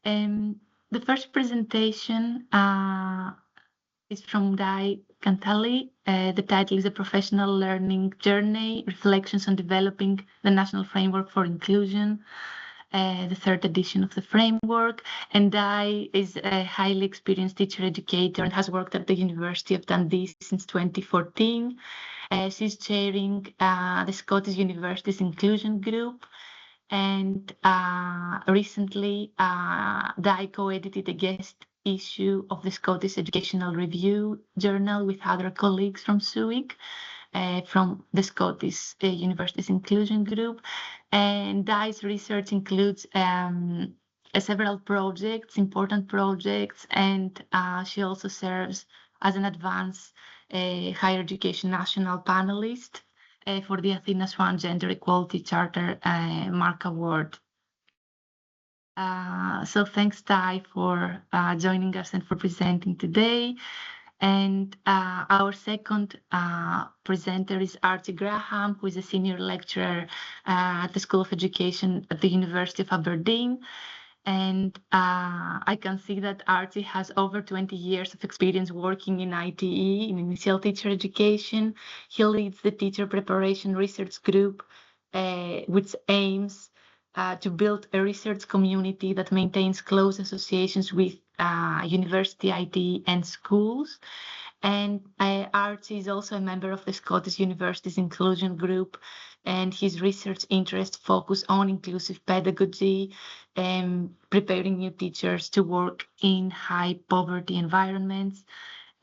The first presentation is from Dai Cantali. The title is A Professional Learning Journey, Reflections on Developing the National Framework for Inclusion, the third edition of the framework. And Dai is a highly experienced teacher educator and has worked at the University of Dundee since 2014. She's chairing the Scottish Universities Inclusion Group. And recently, Dai co-edited a guest issue of the Scottish Educational Review journal with other colleagues from SUIC, from the Scottish Universities Inclusion Group. And Dai's research includes several projects, important projects, and she also serves as an advanced higher education national panelist for the Athena Swan Gender Equality Charter Mark Award. So thanks, Dai, for joining us and for presenting today. And our second presenter is Archie Graham, who is a senior lecturer at the School of Education at the University of Aberdeen. And I can see that Archie has over 20 years of experience working in ITE, in initial teacher education. He leads the teacher preparation research group, which aims to build a research community that maintains close associations with university, ITE, and schools. And Archie is also a member of the Scottish Universities Inclusion Group, and his research interests focus on inclusive pedagogy and preparing new teachers to work in high poverty environments.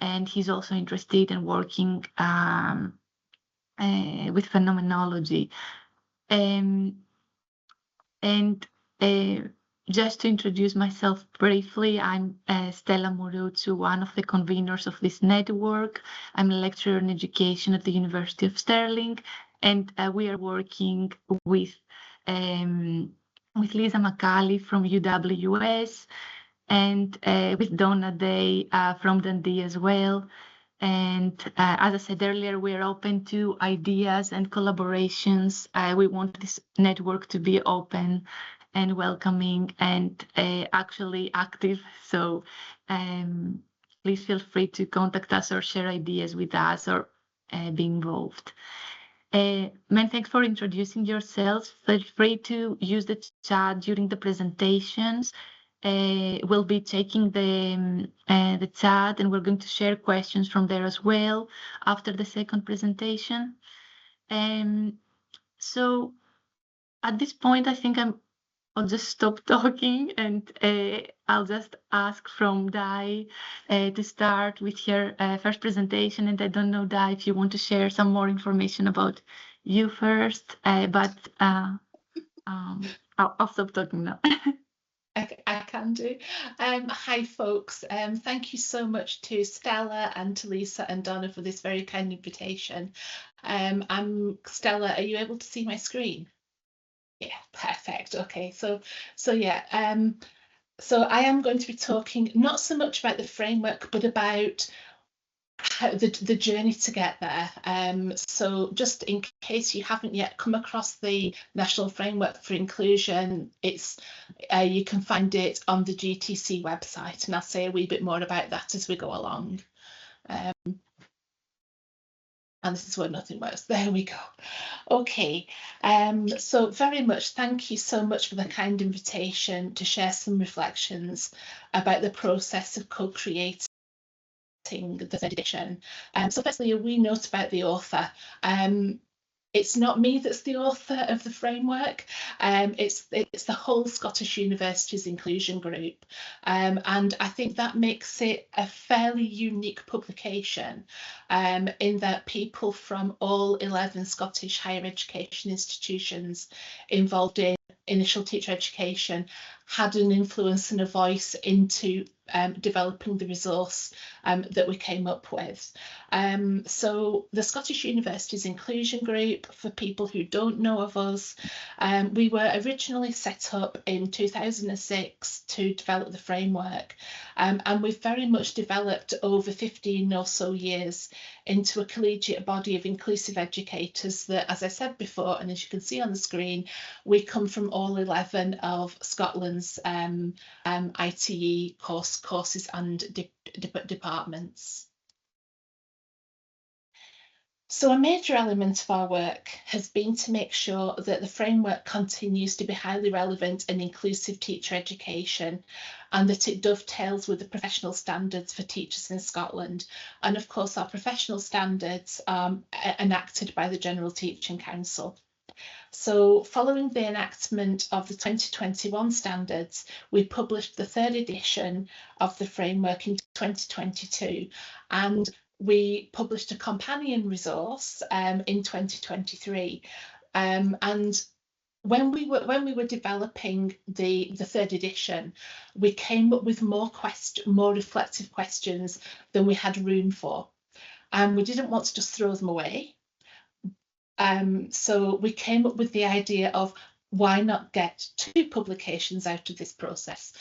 And he's also interested in working with phenomenology. Just to introduce myself briefly, I'm Stella Murutsu, one of the conveners of this network. I'm a lecturer in education at the University of Stirling, and we are working with Lisa McCauley from UWS and with Donna Day from Dundee as well. And as I said earlier, we are open to ideas and collaborations. We want this network to be open and welcoming and actually active. So please feel free to contact us or share ideas with us or be involved. Many thanks for introducing yourselves. Feel free to use the chat during the presentations. We'll be checking the chat, and we're going to share questions from there as well after the second presentation. So at this point, I think I'll just stop talking, and I'll just ask from Dai to start with her first presentation. And I don't know, Dai, if you want to share some more information about you first, but I'll stop talking now. I can do. Hi, folks. Thank you so much to Stella and to Lisa and Donna for this very kind invitation. I'm Stella. Are you able to see my screen? Yeah, perfect. Okay, so yeah, so I am going to be talking not so much about the framework, but about how the journey to get there. So just in case you haven't yet come across the National Framework for Inclusion, it's you can find it on the GTC website, and I'll say a wee bit more about that as we go along. And this is where nothing works. There we go. Okay, so very much thank you so much for the kind invitation to share some reflections about the process of co-creating the third edition. So firstly, a wee note about the author. It's not me that's the author of the framework. It's the whole Scottish Universities Inclusion Group. And I think that makes it a fairly unique publication in that people from all 11 Scottish higher education institutions involved in initial teacher education had an influence and a voice into developing the resource that we came up with. So the Scottish Universities Inclusion Group, for people who don't know of us, we were originally set up in 2006 to develop the framework, and we've very much developed over 15 or so years into a collegiate body of inclusive educators that, as I said before, and as you can see on the screen, we come from all 11 of Scotland's children's ITE courses and departments. So a major element of our work has been to make sure that the framework continues to be highly relevant and inclusive teacher education, and that it dovetails with the professional standards for teachers in Scotland. And of course, our professional standards are enacted by the General Teaching Council. So following the enactment of the 2021 standards, we published the 3rd edition of the framework in 2022, and we published a companion resource in 2023. And when we were developing the 3rd edition, we came up with more reflective questions than we had room for, and we didn't want to just throw them away. So we came up with the idea of why not get 2 publications out of this process.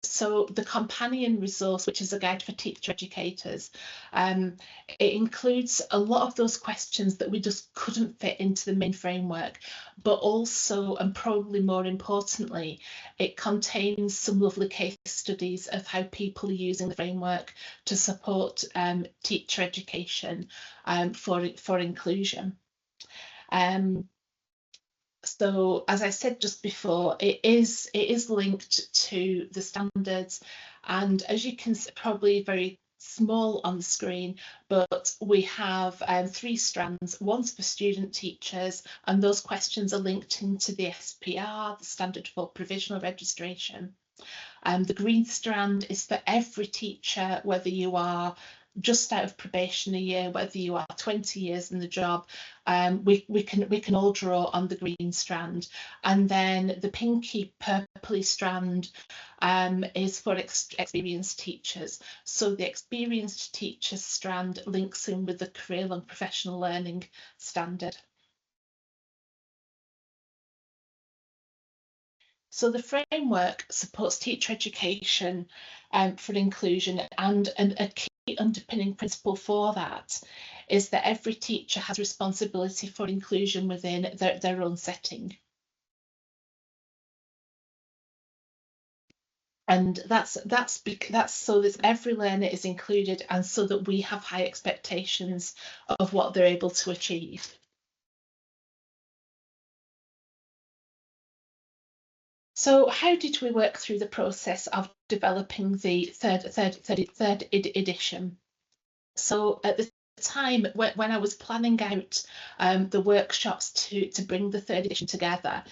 So the companion resource, which is a guide for teacher educators, it includes a lot of those questions that we just couldn't fit into the main framework, but also, and probably more importantly, it contains some lovely case studies of how people are using the framework to support teacher education for inclusion. So as I said just before, it is linked to the standards, and as you can see, probably very small on the screen, but we have 3 strands. One's for student teachers, and those questions are linked into the SPR, the Standard for Provisional Registration. The green strand is for every teacher, whether you are just out of probation a year, whether you are 20 years in the job, we can all draw on the green strand. And then the pinky purpley strand is for experienced teachers. So the experienced teachers strand links in with the career and professional learning standard. So the framework supports teacher education for inclusion, and a key underpinning principle for that is that every teacher has responsibility for inclusion within their own setting. And that's so that every learner is included, and so that we have high expectations of what they're able to achieve. So how did we work through the process of developing the third edition? So at the time when I was planning out the workshops to bring the 3rd edition together,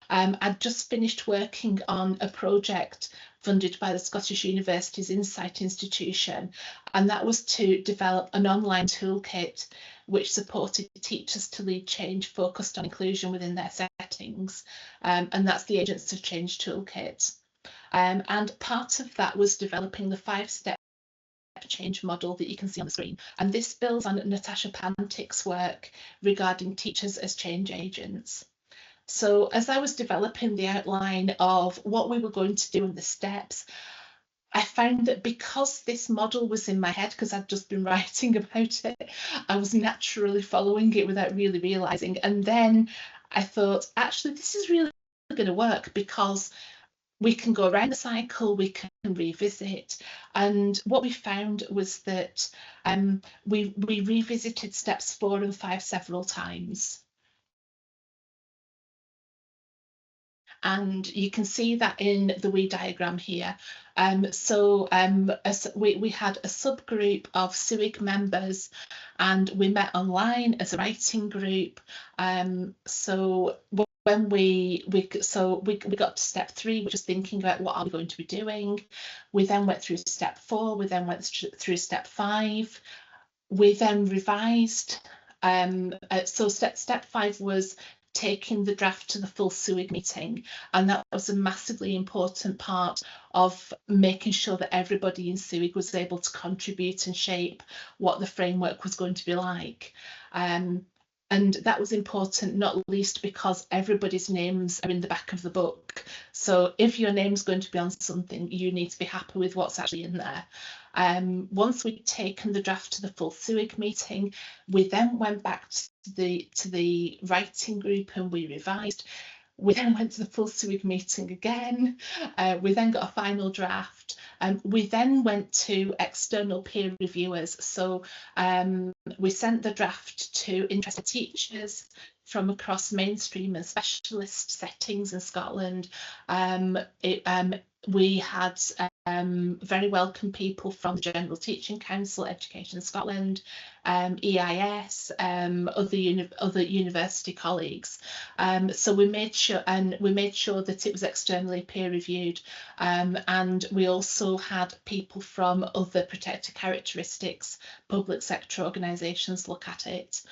I'd just finished working on a project funded by the Scottish University's Insight Institution, and that was to develop an online toolkit which supported teachers to lead change focused on inclusion within their settings, and that's the Agents of Change toolkit. And part of that was developing the 5-step change model that you can see on the screen, and this builds on Natasha Pantick's work regarding teachers as change agents. So as I was developing the outline of what we were going to do in the steps, I found that because this model was in my head, because I'd just been writing about it, I was naturally following it without really realising. And then I thought, actually, this is really going to work, because we can go around the cycle, we can revisit. And what we found was that we revisited steps 4 and 5 several times. And you can see that in the wee diagram here. We had a subgroup of SUIG members, and we met online as a writing group. So when we got to step 3, which is thinking about what are we going to be doing. We then went through step 4. We then went through step 5. We then revised. So step 5 was taking the draft to the full SUIG meeting, and that was a massively important part of making sure that everybody in SUIG was able to contribute and shape what the framework was going to be like. And that was important, not least because everybody's names are in the back of the book. So if your name's going to be on something, you need to be happy with what's actually in there. Once we'd taken the draft to the full SUIG meeting, we then went back to the writing group and we revised. We then went to the full SERA meeting again. We then got a final draft. We then went to external peer reviewers. So we sent the draft to interested teachers from across mainstream and specialist settings in Scotland. We had very welcome people from the General Teaching Council, Education Scotland, EIS, other university colleagues. So we made sure that it was externally peer reviewed, and we also had people from other protected characteristics public sector organisations look at it,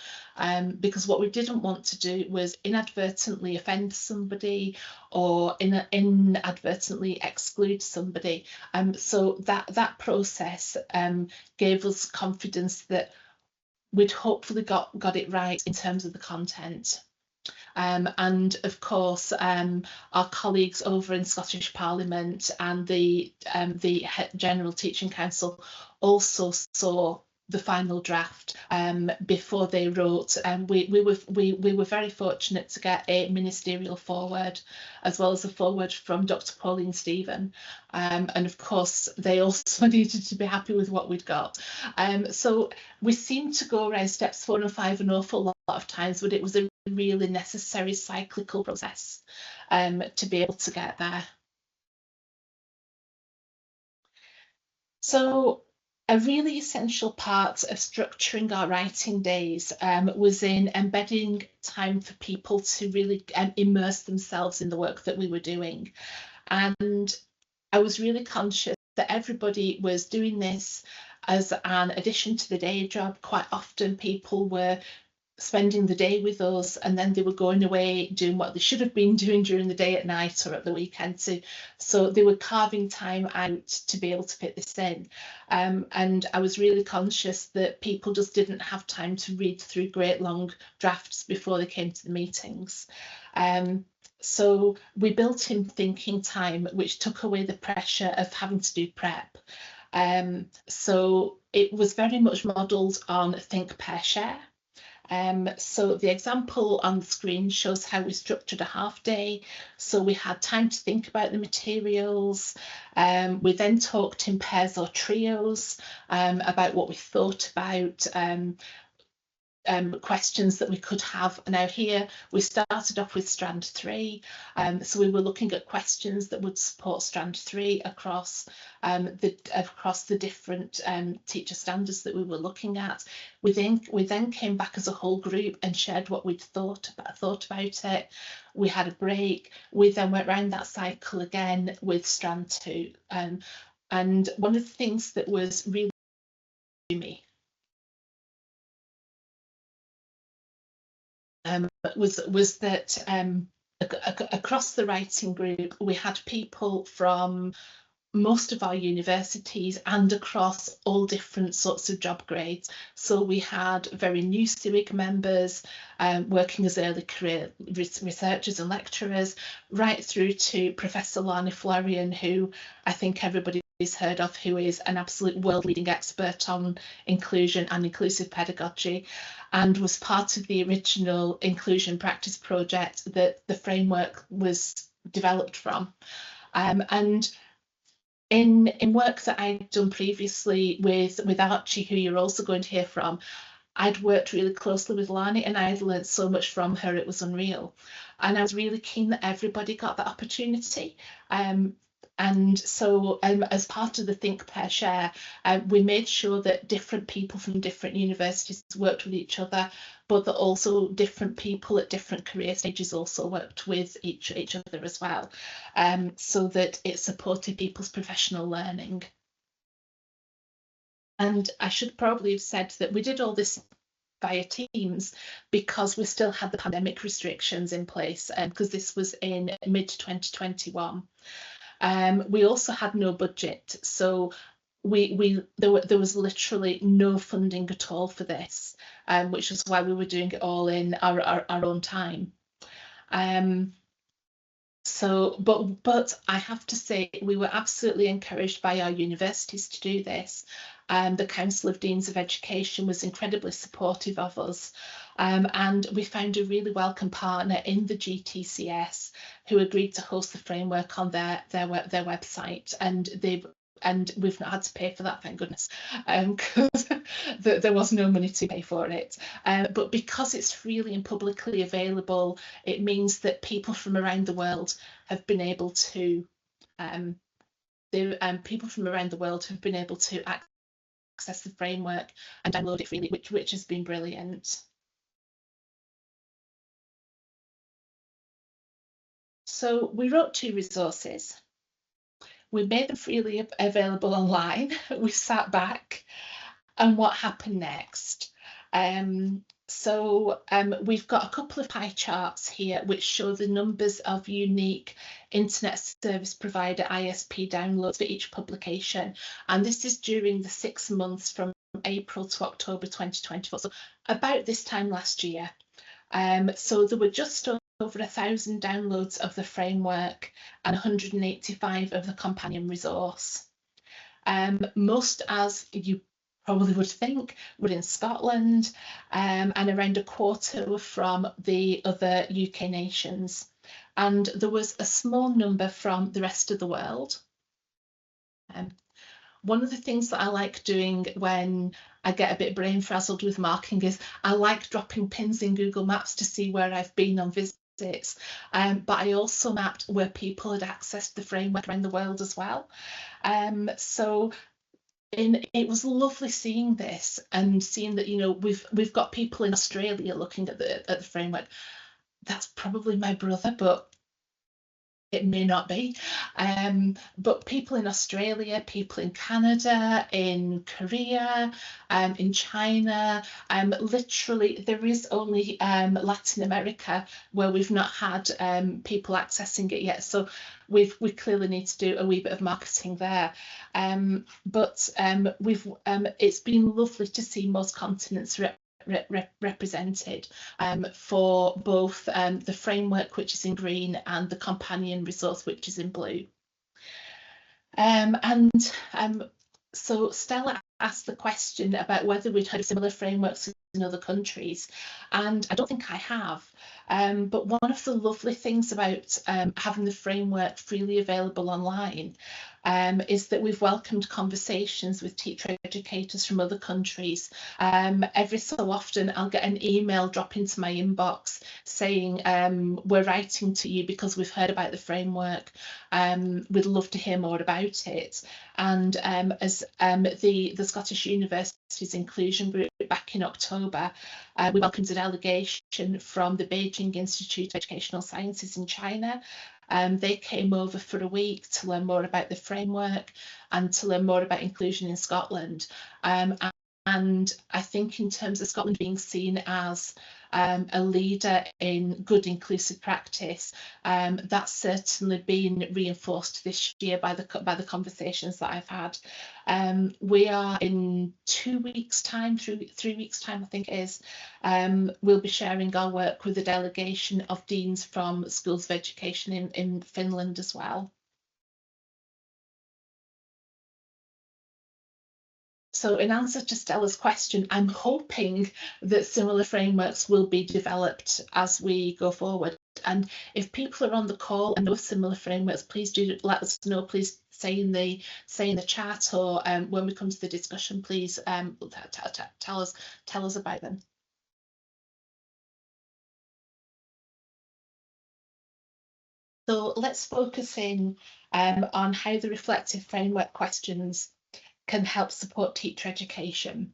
because what we didn't want to do was inadvertently offend somebody or inadvertently exclude somebody. So that process gave us confidence that we'd hopefully got it right in terms of the content. And of course, our colleagues over in Scottish Parliament and the General Teaching Council also saw the final draft before they wrote. We were very fortunate to get a ministerial forward, as well as a forward from Dr. Pauline Stephen, and of course they also needed to be happy with what we'd got. So we seemed to go around steps 4 and 5 an awful lot of times, but it was a really necessary cyclical process to be able to get there. So a really essential part of structuring our writing days was in embedding time for people to really immerse themselves in the work that we were doing. And I was really conscious that everybody was doing this as an addition to the day job. Quite often people were spending the day with us, and then they were going away doing what they should have been doing during the day at night or at the weekend. So they were carving time out to be able to fit this in. And I was really conscious that people just didn't have time to read through great long drafts before they came to the meetings. So we built in thinking time, which took away the pressure of having to do prep. So it was very much modelled on think, pair, share. So the example on the screen shows how we structured a half day. So we had time to think about the materials. We then talked in pairs or trios about what we thought about, questions that we could have. Now here we started off with strand 3, so we were looking at questions that would support strand 3 across the different teacher standards that we were looking at. We then came back as a whole group and shared what we'd thought about it. We had a break. We then went round that cycle again with strand 2, and one of the things that was really me was that across the writing group we had people from most of our universities and across all different sorts of job grades. So we had very new CIWIG members working as early career researchers and lecturers, right through to Professor Lana Florian, who I think everybody heard of, who is an absolute world-leading expert on inclusion and inclusive pedagogy, and was part of the original inclusion practice project that the framework was developed from. And in work that I'd done previously with Archie, who you're also going to hear from, I'd worked really closely with Lani and I'd learned so much from her, it was unreal. And I was really keen that everybody got that opportunity. And so as part of the Think, Pair, Share, we made sure that different people from different universities worked with each other, but that also different people at different career stages also worked with each other as well, so that it supported people's professional learning. And I should probably have said that we did all this via Teams because we still had the pandemic restrictions in place, because this was in mid-2021. We also had no budget, so there was literally no funding at all for this, which is why we were doing it all in our own time. So, but I have to say, we were absolutely encouraged by our universities to do this. The Council of Deans of Education was incredibly supportive of us, and we found a really welcome partner in the GTCS who agreed to host the framework on their website, and we've not had to pay for that, thank goodness, because there was no money to pay for it. But because it's freely and publicly available, it means that people from around the world have been able to people from around the world have been able to access the framework and download it freely, which has been brilliant. So we wrote 2 resources. We made them freely available online. We sat back, and what happened next? We've got a couple of pie charts here which show the numbers of unique internet service provider ISP downloads for each publication, and this is during the 6 months from April to October 2024, so about this time last year. So there were just over 1,000 downloads of the framework and 185 of the companion resource. Most, as you probably would think, were in Scotland, and around a quarter were from the other UK nations. And there was a small number from the rest of the world. One of the things that I like doing when I get a bit brain frazzled with marking is I like dropping pins in Google Maps to see where I've been on visits. But I also mapped where people had accessed the framework around the world as well. So it was lovely seeing this and seeing that, you know, we've got people in Australia looking at the framework. That's probably my brother, but it may not be. But people in Australia, people in Canada, in Korea, in China, literally there is only Latin America where we've not had people accessing it yet. So we clearly need to do a wee bit of marketing there. It's been lovely to see most continents represented for both the framework, which is in green, and the companion resource, which is in blue. So Stella asked the question about whether we'd heard of similar frameworks in other countries, and I don't think I have. But one of the lovely things about having the framework freely available online is that we've welcomed conversations with teacher educators from other countries. Every so often I'll get an email drop into my inbox saying, we're writing to you because we've heard about the framework. We'd love to hear more about it. And as the Scottish Universities Inclusion Group back in October, we welcomed a delegation from the Beijing Institute of Educational Sciences in China. They came over for a week to learn more about the framework and to learn more about inclusion in Scotland. And I think in terms of Scotland being seen as a leader in good inclusive practice, that's certainly been reinforced this year by the conversations that I've had. We are in 2 weeks' time, 3 weeks' time, I think it is, we'll be sharing our work with a delegation of deans from schools of education in Finland as well. So in answer to Stella's question, I'm hoping that similar frameworks will be developed as we go forward. And if people are on the call and know similar frameworks, please do let us know. Please say in the chat, or when we come to the discussion, please tell us about them. So let's focus in on how the reflective framework questions can help support teacher education.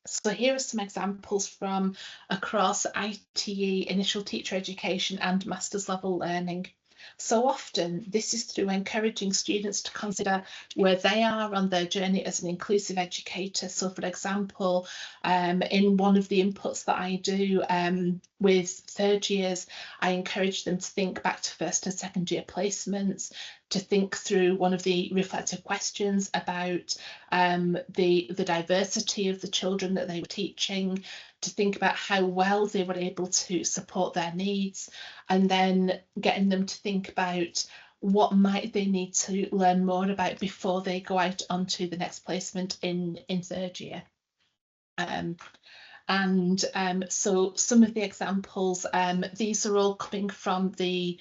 So here are some examples from across ITE, initial teacher education, and master's level learning. So often this is through encouraging students to consider where they are on their journey as an inclusive educator. So for example, in one of the inputs that I do with third years, I encourage them to think back to first and second year placements, to think through one of the reflective questions about the diversity of the children that they were teaching, to think about how well they were able to support their needs, and then getting them to think about what might they need to learn more about before they go out onto the next placement in third year. So some of the examples, these are all coming from the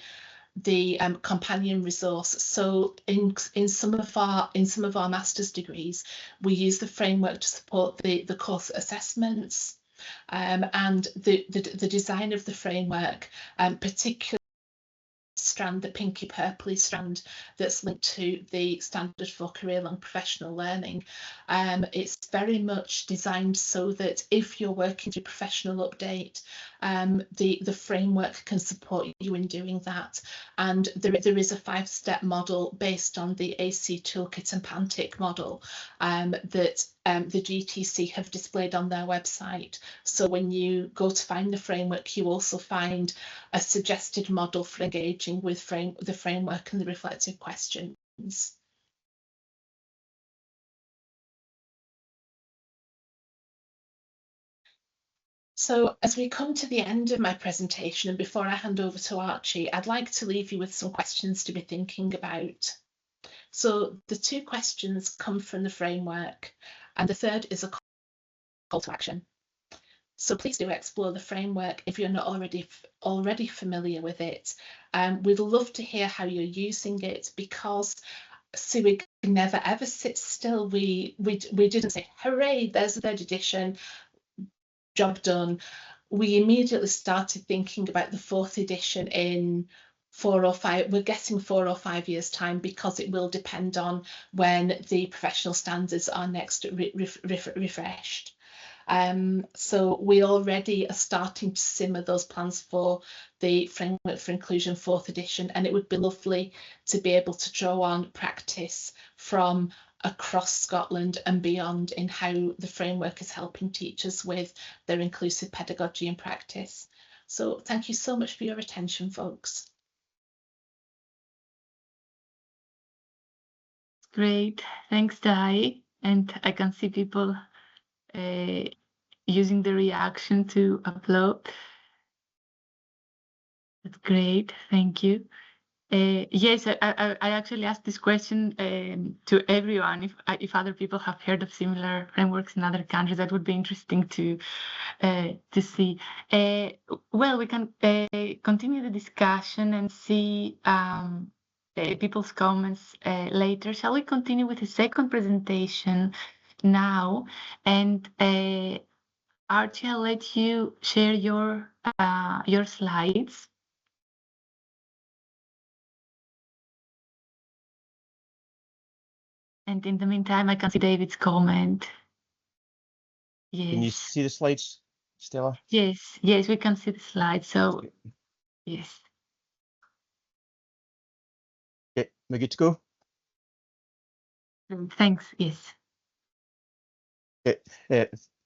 companion resource. So in some of our master's degrees, we use the framework to support the course assessments, and the design of the framework, particularly strand, the pinky purpley strand that's linked to the standard for career-long professional learning. It's very much designed so that if you're working through professional update, the framework can support you in doing that. And there is a 5-step model based on the AC Toolkit and Pantic model that the GTC have displayed on their website. So when you go to find the framework, you also find a suggested model for engaging with the framework and the reflective questions. So as we come to the end of my presentation, and before I hand over to Archie, I'd like to leave you with some questions to be thinking about. So the 2 questions come from the framework, and the third is a call to action. So please do explore the framework if you're not already familiar with it. We'd love to hear how you're using it, because SERA never ever sits still. We didn't say, hooray, there's the 3rd edition, job done. We immediately started thinking about the 4th edition in 4 or 5, we're guessing 4 or 5 years time, because it will depend on when the professional standards are next refreshed. So we already are starting to simmer those plans for the Framework for Inclusion 4th edition, and it would be lovely to be able to draw on practice from across Scotland and beyond in how the framework is helping teachers with their inclusive pedagogy and practice. So thank you so much for your attention, folks. Great, thanks, Di. And I can see people using the reaction to upload. That's great, thank you. Yes, I actually asked this question to everyone. If other people have heard of similar frameworks in other countries, that would be interesting to see. Well, we can continue the discussion and see people's comments later. Shall we continue with the second presentation now? And Archie, I'll let you share your slides. And in the meantime, I can see David's comment. Yes. Can you see the slides, Stella? Yes, yes, we can see the slides. So, yes. Okay, we're good to go? Thanks, yes. Okay,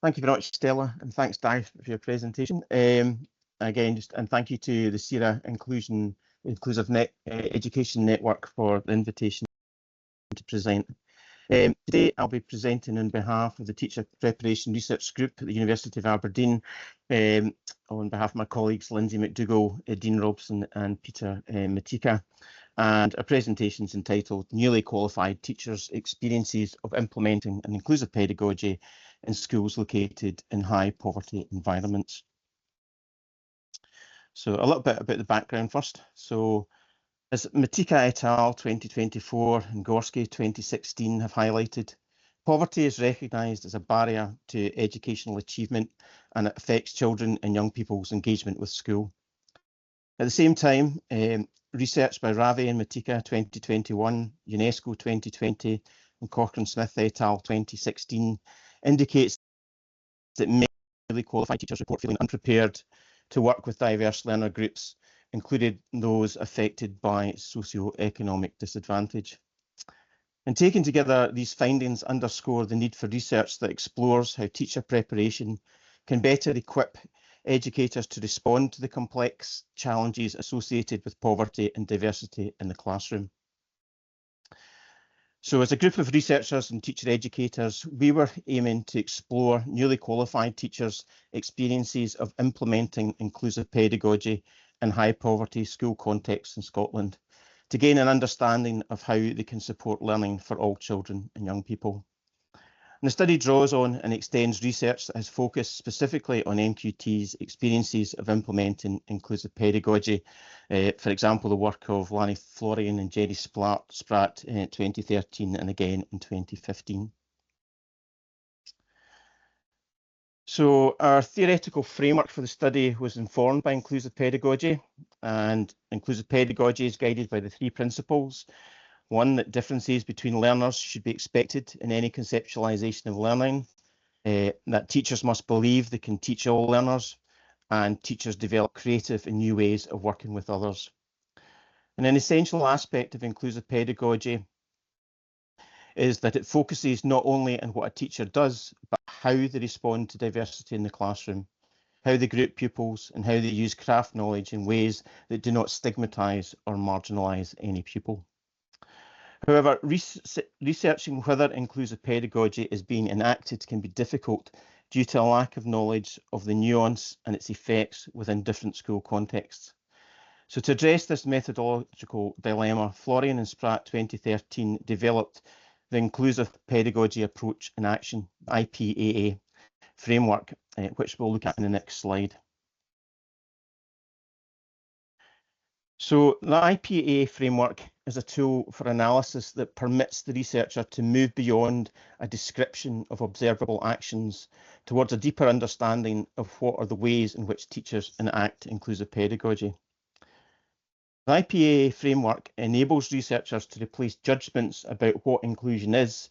thank you very much, Stella, and thanks, Di, for your presentation. Again, and thank you to the SERA Inclusive Education Network for the invitation to present. Today I'll be presenting on behalf of the Teacher Preparation Research Group at the University of Aberdeen, on behalf of my colleagues Lindsay McDougall, Dean Robson and Peter Matika, and our presentation is entitled Newly Qualified Teachers' Experiences of Implementing an Inclusive Pedagogy in Schools Located in High Poverty Environments. So a little bit about the background first. So as Matika et al. 2024 and Gorski 2016 have highlighted, poverty is recognised as a barrier to educational achievement, and it affects children and young people's engagement with school. At the same time, research by Ravi and Matika 2021, UNESCO 2020 and Cochrane Smith et al. 2016 indicates that many newly qualified teachers report feeling unprepared to work with diverse learner groups, including those affected by socioeconomic disadvantage. And taken together, these findings underscore the need for research that explores how teacher preparation can better equip educators to respond to the complex challenges associated with poverty and diversity in the classroom. So as a group of researchers and teacher educators, we were aiming to explore newly qualified teachers' experiences of implementing inclusive pedagogy in high poverty school contexts in Scotland to gain an understanding of how they can support learning for all children and young people. And the study draws on and extends research that has focused specifically on NQT's experiences of implementing inclusive pedagogy. For example, the work of Lanny Florian and Jerry Spratt in 2013 and again in 2015. So our theoretical framework for the study was informed by inclusive pedagogy, and inclusive pedagogy is guided by the three principles. One, that differences between learners should be expected in any conceptualization of learning, that teachers must believe they can teach all learners, and teachers develop creative and new ways of working with others. And an essential aspect of inclusive pedagogy is that it focuses not only on what a teacher does, but how they respond to diversity in the classroom, how they group pupils, and how they use craft knowledge in ways that do not stigmatise or marginalise any pupil. However, researching whether inclusive pedagogy is being enacted can be difficult due to a lack of knowledge of the nuance and its effects within different school contexts. So to address this methodological dilemma, Florian and Spratt 2013 developed the Inclusive Pedagogy Approach in Action, IPAA, framework, which we'll look at in the next slide. So the IPAA framework is a tool for analysis that permits the researcher to move beyond a description of observable actions towards a deeper understanding of what are the ways in which teachers enact inclusive pedagogy. The IPAA framework enables researchers to replace judgments about what inclusion is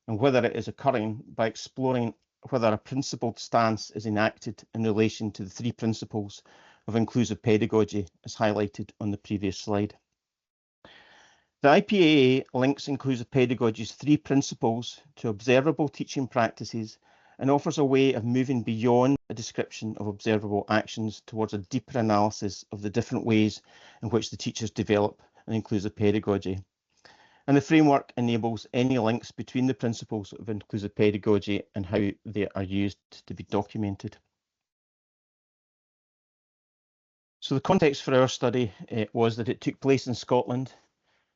and whether it is occurring by exploring whether a principled stance is enacted in relation to the three principles of inclusive pedagogy, as highlighted on the previous slide. The IPAA links inclusive pedagogy's three principles to observable teaching practices and offers a way of moving beyond a description of observable actions towards a deeper analysis of the different ways in which the teachers develop an inclusive pedagogy. And the framework enables any links between the principles of inclusive pedagogy and how they are used to be documented. So the context for our study was that it took place in Scotland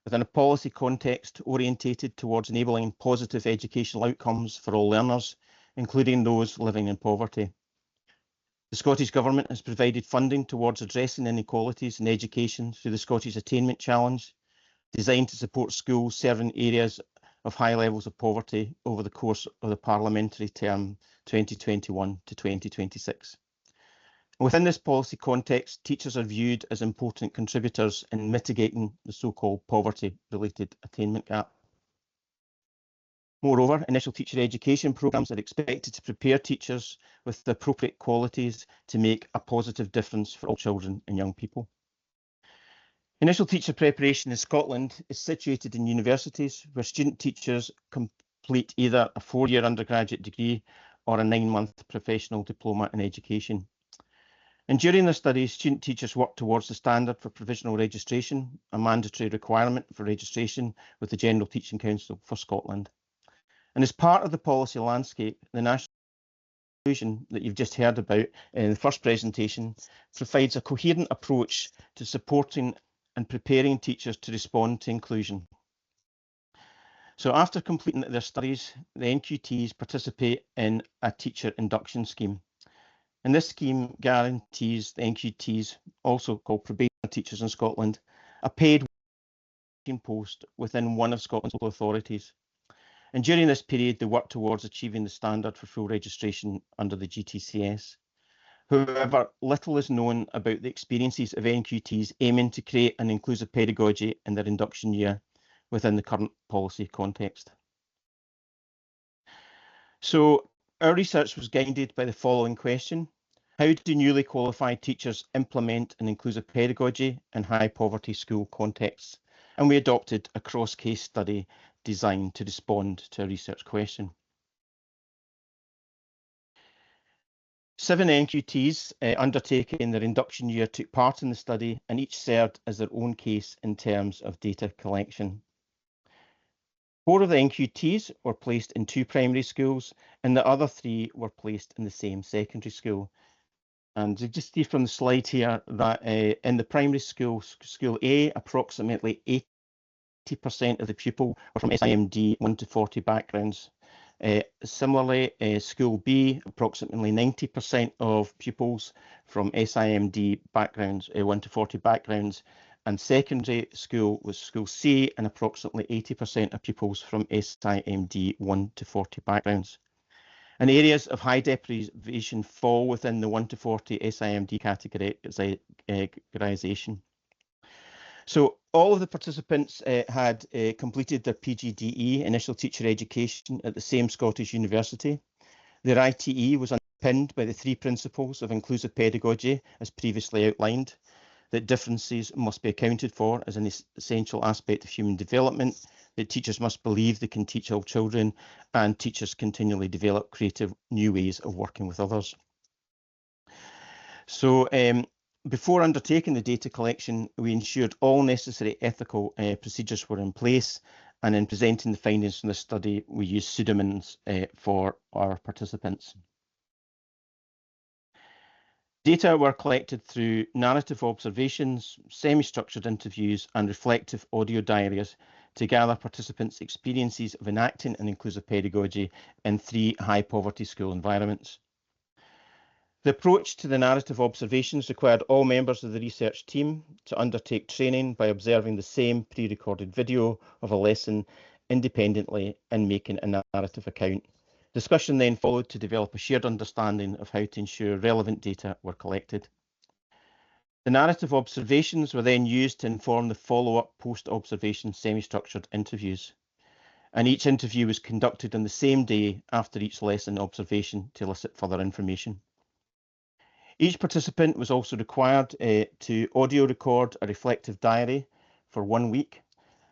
within a policy context orientated towards enabling positive educational outcomes for all learners, including those living in poverty. The Scottish Government has provided funding towards addressing inequalities in education through the Scottish Attainment Challenge, designed to support schools serving areas of high levels of poverty over the course of the parliamentary term 2021 to 2026. Within this policy context, teachers are viewed as important contributors in mitigating the so-called poverty-related attainment gap. Moreover, initial teacher education programmes are expected to prepare teachers with the appropriate qualities to make a positive difference for all children and young people. Initial teacher preparation in Scotland is situated in universities where student teachers complete either a 4-year undergraduate degree or a 9-month professional diploma in education. And during the study, student teachers work towards the standard for provisional registration, a mandatory requirement for registration with the General Teaching Council for Scotland. And as part of the policy landscape, the National Inclusion that you've just heard about in the first presentation provides a coherent approach to supporting and preparing teachers to respond to inclusion. So after completing their studies, the NQTs participate in a teacher induction scheme. And this scheme guarantees the NQTs, also called probationary teachers in Scotland, a paid working post within one of Scotland's local authorities. And during this period, they work towards achieving the standard for full registration under the GTCS. However, little is known about the experiences of NQTs aiming to create an inclusive pedagogy in their induction year within the current policy context. So our research was guided by the following question: how do newly qualified teachers implement an inclusive pedagogy in high poverty school contexts? And we adopted a cross-case study designed to respond to a research question. 7 NQTs undertaking their induction year took part in the study, and each served as their own case in terms of data collection. 4 of the NQTs were placed in 2 primary schools, and the other 3 were placed in the same secondary school. And you just see from the slide here that in the primary school, School A, approximately 80% of the pupils were from SIMD 1 to 40 backgrounds. Similarly, School B, approximately 90% of pupils from SIMD backgrounds, 1 to 40 backgrounds, and secondary school was School C, and approximately 80% of pupils from SIMD 1 to 40 backgrounds. And areas of high deprivation fall within the 1 to 40 SIMD categorisation. So all of the participants had completed their PGDE, Initial Teacher Education, at the same Scottish university. Their ITE was underpinned by the 3 principles of inclusive pedagogy, as previously outlined, that differences must be accounted for as an essential aspect of human development, that teachers must believe they can teach all children, and teachers continually develop creative new ways of working with others. So before undertaking the data collection, we ensured all necessary ethical procedures were in place, and in presenting the findings from the study, we used pseudonyms for our participants. Data were collected through narrative observations, semi-structured interviews, and reflective audio diaries to gather participants' experiences of enacting an inclusive pedagogy in 3 high-poverty school environments. The approach to the narrative observations required all members of the research team to undertake training by observing the same pre-recorded video of a lesson independently and making a narrative account. Discussion then followed to develop a shared understanding of how to ensure relevant data were collected. The narrative observations were then used to inform the follow-up post-observation semi-structured interviews. And each interview was conducted on the same day after each lesson observation to elicit further information. Each participant was also required to audio record a reflective diary for 1 week,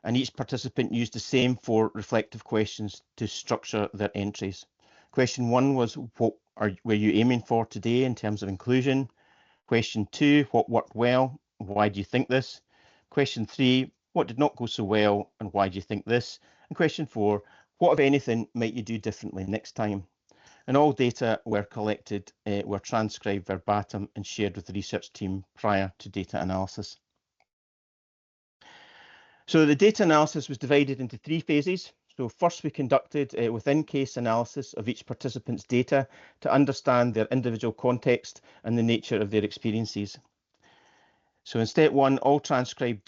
and each participant used the same 4 reflective questions to structure their entries. Question 1 was, what were you aiming for today in terms of inclusion? Question 2, what worked well? Why do you think this? Question 3, what did not go so well and why do you think this? And question 4, what, if anything, might you do differently next time? And all data were collected, were transcribed verbatim and shared with the research team prior to data analysis. So the data analysis was divided into 3 phases. So first we conducted within-case analysis of each participant's data to understand their individual context and the nature of their experiences. So in step 1, all transcribed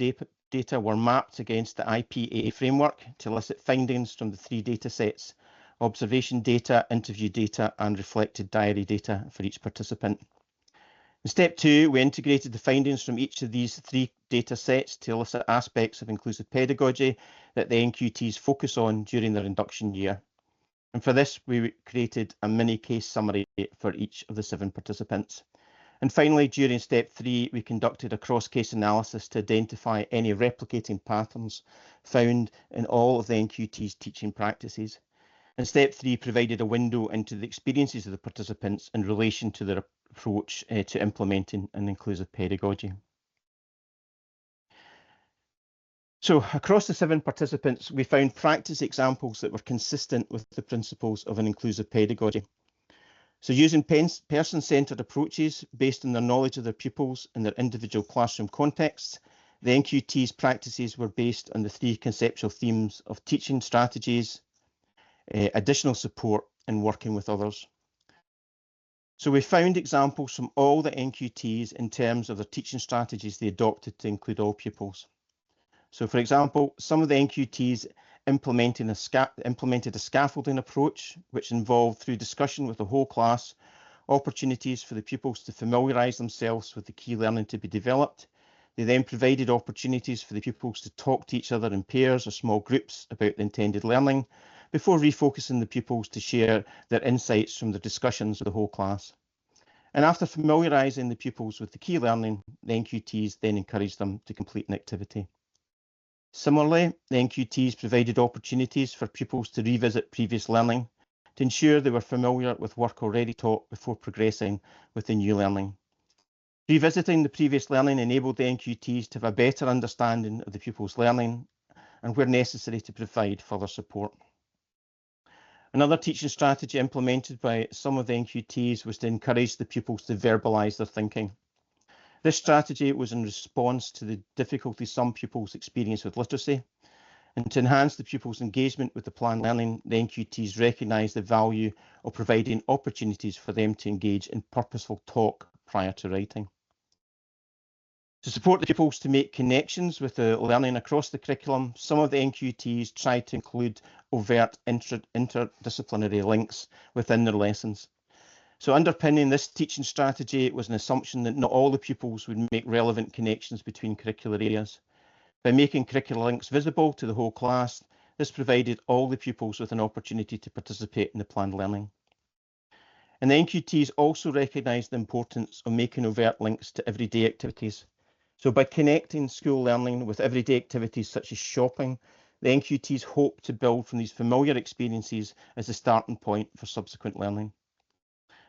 data were mapped against the IPAA framework to elicit findings from the 3 data sets: observation data, interview data, and reflected diary data for each participant. In step 2, we integrated the findings from each of these 3 data sets to elicit aspects of inclusive pedagogy that the NQTs focus on during their induction year. And for this, we created a mini case summary for each of the 7 participants. And finally, during step 3, we conducted a cross-case analysis to identify any replicating patterns found in all of the NQT's teaching practices. And step 3 provided a window into the experiences of the participants in relation to their approach to implementing an inclusive pedagogy. So across the 7 participants, we found practice examples that were consistent with the principles of an inclusive pedagogy. So using person-centred approaches based on their knowledge of their pupils and their individual classroom contexts, the NQT's practices were based on the 3 conceptual themes of teaching strategies, additional support, and working with others. So we found examples from all the NQTs in terms of the teaching strategies they adopted to include all pupils. So for example, some of the NQTs implemented a scaffolding approach, which involved, through discussion with the whole class, opportunities for the pupils to familiarise themselves with the key learning to be developed. They then provided opportunities for the pupils to talk to each other in pairs or small groups about the intended learning, before refocusing the pupils to share their insights from the discussions with the whole class. And after familiarising the pupils with the key learning, the NQTs then encouraged them to complete an activity. Similarly, the NQTs provided opportunities for pupils to revisit previous learning to ensure they were familiar with work already taught before progressing with the new learning. Revisiting the previous learning enabled the NQTs to have a better understanding of the pupils' learning and where necessary to provide further support. Another teaching strategy implemented by some of the NQTs was to encourage the pupils to verbalise their thinking. This strategy was in response to the difficulties some pupils experience with literacy, and to enhance the pupils' engagement with the planned learning, the NQTs recognise the value of providing opportunities for them to engage in purposeful talk prior to writing. To support the pupils to make connections with the learning across the curriculum, some of the NQTs tried to include overt interdisciplinary links within their lessons. So underpinning this teaching strategy was an assumption that not all the pupils would make relevant connections between curricular areas. By making curricular links visible to the whole class, this provided all the pupils with an opportunity to participate in the planned learning. And the NQTs also recognised the importance of making overt links to everyday activities. So by connecting school learning with everyday activities such as shopping, the NQTs hope to build from these familiar experiences as a starting point for subsequent learning.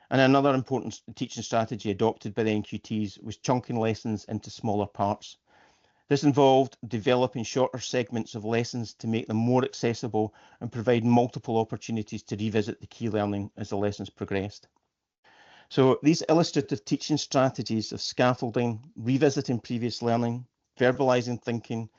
And another important teaching strategy adopted by the NQTs was chunking lessons into smaller parts. This involved developing shorter segments of lessons to make them more accessible and provide multiple opportunities to revisit the key learning as the lessons progressed. So these illustrative teaching strategies of scaffolding, revisiting previous learning, verbalising thinking,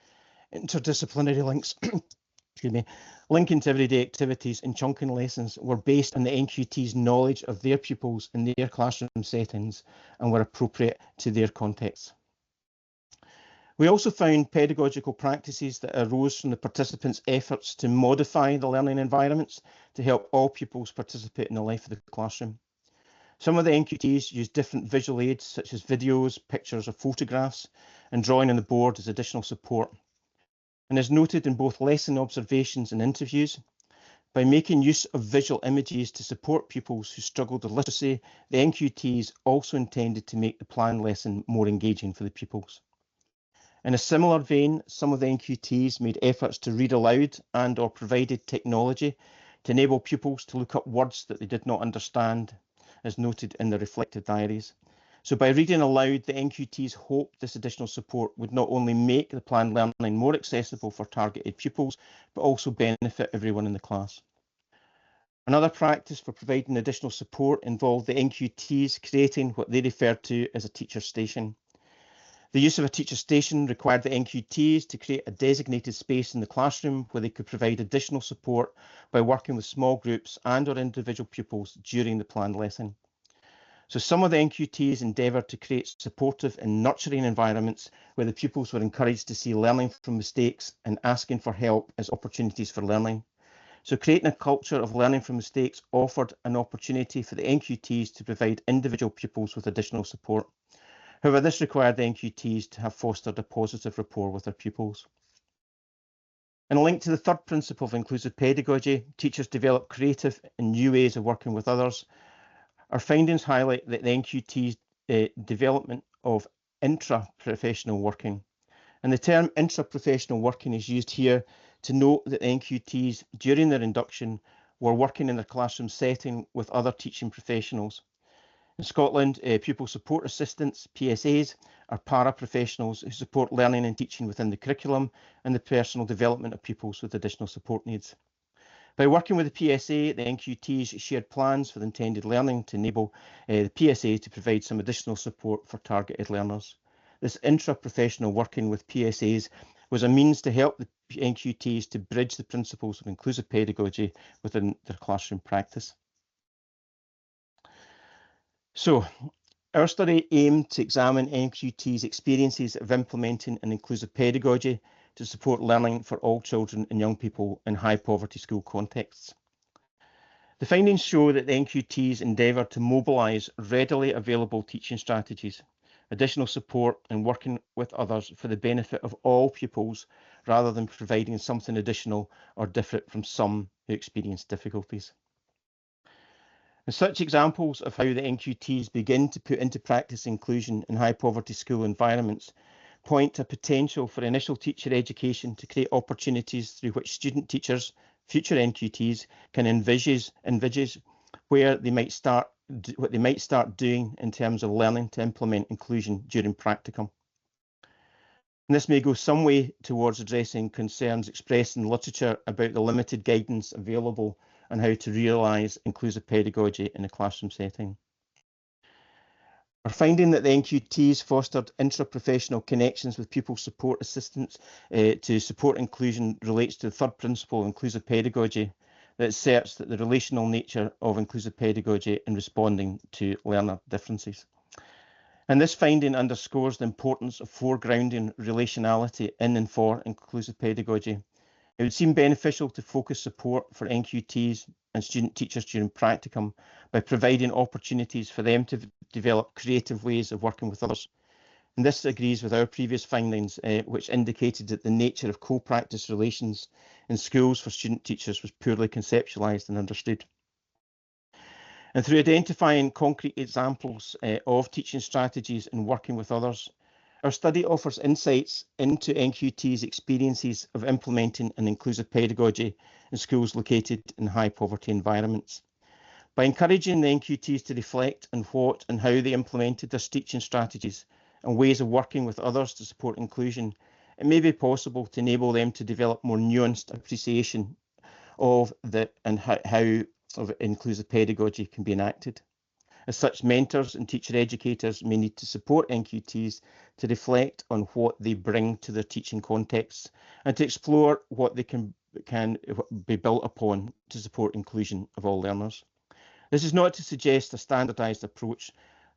interdisciplinary links, excuse me, linking to everyday activities and chunking lessons were based on the NQT's knowledge of their pupils in their classroom settings and were appropriate to their contexts. We also found pedagogical practices that arose from the participants' efforts to modify the learning environments to help all pupils participate in the life of the classroom. Some of the NQTs used different visual aids such as videos, pictures or photographs, and drawing on the board as additional support. And as noted in both lesson observations and interviews, by making use of visual images to support pupils who struggled with literacy, the NQTs also intended to make the planned lesson more engaging for the pupils. In a similar vein, some of the NQTs made efforts to read aloud and or provided technology to enable pupils to look up words that they did not understand, as noted in the reflected diaries. So by reading aloud, the NQTs hoped this additional support would not only make the planned learning more accessible for targeted pupils, but also benefit everyone in the class. Another practice for providing additional support involved the NQTs creating what they referred to as a teacher station. The use of a teacher station required the NQTs to create a designated space in the classroom where they could provide additional support by working with small groups and or individual pupils during the planned lesson. So some of the NQTs endeavoured to create supportive and nurturing environments where the pupils were encouraged to see learning from mistakes and asking for help as opportunities for learning. So creating a culture of learning from mistakes offered an opportunity for the NQTs to provide individual pupils with additional support. However, this required the NQTs to have fostered a positive rapport with their pupils. And linked to the third principle of inclusive pedagogy, teachers develop creative and new ways of working with others. Our findings highlight that the NQT's development of intra-professional working. And the term intra-professional working is used here to note that the NQTs during their induction were working in their classroom setting with other teaching professionals. In Scotland, pupil support assistants, PSAs, are para-professionals who support learning and teaching within the curriculum and the personal development of pupils with additional support needs. By working with the PSA, the NQTs shared plans for the intended learning to enable the PSA to provide some additional support for targeted learners. This intra-professional working with PSAs was a means to help the NQTs to bridge the principles of inclusive pedagogy within their classroom practice. So, our study aimed to examine NQT's experiences of implementing an inclusive pedagogy to support learning for all children and young people in high poverty school contexts. The findings show that the NQTs endeavour to mobilise readily available teaching strategies, additional support and working with others for the benefit of all pupils rather than providing something additional or different from some who experience difficulties. And such examples of how the NQTs begin to put into practice inclusion in high poverty school environments point to a potential for initial teacher education to create opportunities through which student teachers, future NQTs, can envisage where they might start, what they might start doing in terms of learning to implement inclusion during practicum. And this may go some way towards addressing concerns expressed in literature about the limited guidance available on how to realise inclusive pedagogy in a classroom setting. We're finding that the NQTs fostered intra-professional connections with pupil support assistants to support inclusion relates to the third principle of inclusive pedagogy, that asserts that the relational nature of inclusive pedagogy in responding to learner differences. And this finding underscores the importance of foregrounding relationality in and for inclusive pedagogy. It would seem beneficial to focus support for NQTs and student teachers during practicum by providing opportunities for them to develop creative ways of working with others. And this agrees with our previous findings, which indicated that the nature of co-practice relations in schools for student teachers was poorly conceptualised and understood. And through identifying concrete examples of teaching strategies and working with others, our study offers insights into NQT's experiences of implementing an inclusive pedagogy in schools located in high poverty environments. By encouraging the NQTs to reflect on what and how they implemented their teaching strategies and ways of working with others to support inclusion, it may be possible to enable them to develop more nuanced appreciation of how inclusive pedagogy can be enacted. As such, mentors and teacher educators may need to support NQTs to reflect on what they bring to their teaching contexts and to explore what they can be built upon to support inclusion of all learners. This is not to suggest a standardised approach,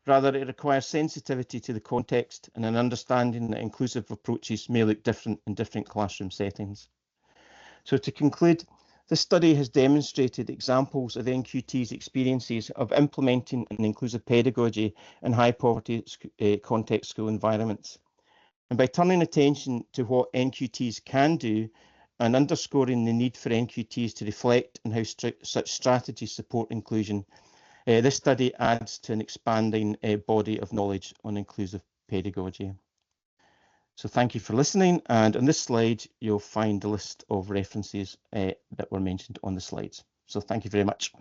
rather it requires sensitivity to the context and an understanding that inclusive approaches may look different in different classroom settings. So to conclude, this study has demonstrated examples of NQT's experiences of implementing an inclusive pedagogy in high poverty context school environments. And by turning attention to what NQTs can do and underscoring the need for NQTs to reflect on how such strategies support inclusion, this study adds to an expanding body of knowledge on inclusive pedagogy. So thank you for listening, and on this slide you'll find a list of references that were mentioned on the slides. So thank you very much.